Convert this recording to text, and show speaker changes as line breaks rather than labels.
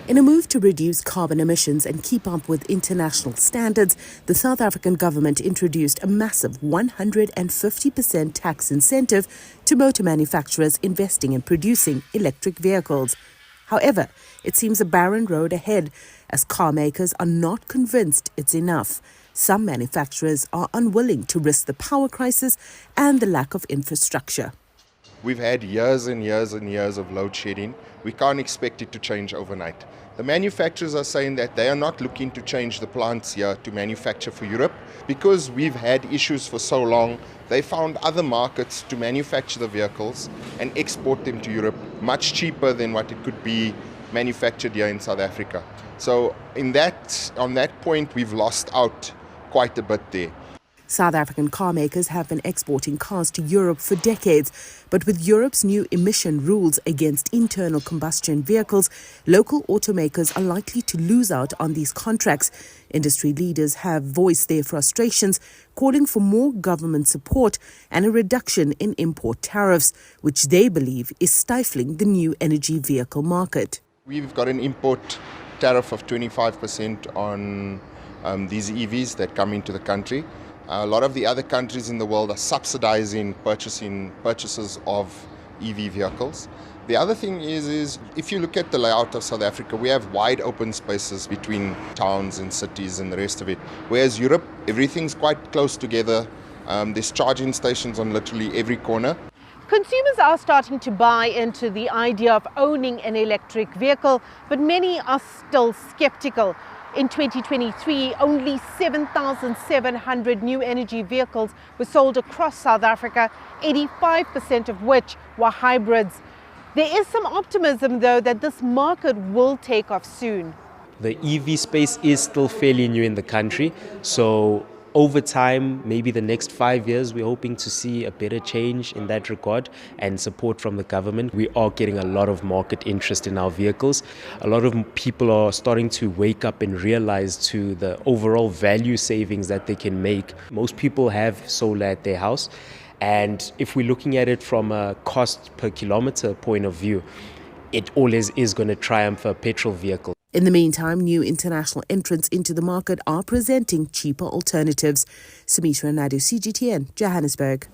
In a move to reduce carbon emissions and keep up with international standards, the South African government introduced a massive 150% tax incentive to motor manufacturers investing in producing electric vehicles. However, it seems a barren road ahead as car makers are not convinced it's enough. Some manufacturers are unwilling to risk the power crisis and the lack of infrastructure.
We've had years and years and years of load shedding. We can't expect it to change overnight. The manufacturers are saying that they are not looking to change the plants here to manufacture for Europe. Because we've had issues for so long, they found other markets to manufacture the vehicles and export them to Europe much cheaper than what it could be manufactured here in South Africa. So on that point, we've lost out quite a bit there.
South African car makers have been exporting cars to Europe for decades, but with Europe's new emission rules against internal combustion vehicles, local automakers are likely to lose out on these contracts. Industry leaders have voiced their frustrations, calling for more government support and a reduction in import tariffs, which they believe is stifling the new energy vehicle market.
We've got an import tariff of 25% on these EVs that come into the country. A lot of the other countries in the world are subsidizing purchases of EV vehicles. The other thing is if you look at the layout of South Africa, we have wide open spaces between towns and cities and the rest of it. Whereas Europe, everything's quite close together. There's charging stations on literally every corner.
Consumers are starting to buy into the idea of owning an electric vehicle, but many are still skeptical. In 2023, only 7,700 new energy vehicles were sold across South Africa, 85% of which were hybrids. There is some optimism, though, that this market will take off soon.
The EV space is still fairly new in the country, so over time, maybe the next 5 years, we're hoping to see a better change in that regard and support from the government. We are getting a lot of market interest in our vehicles. A lot of people are starting to wake up and realize to the overall value savings that they can make. Most people have solar at their house, and if we're looking at it from a cost per kilometer point of view, it always is going to triumph a petrol vehicle.
In the meantime, new international entrants into the market are presenting cheaper alternatives. Sumitra Naidu, CGTN, Johannesburg.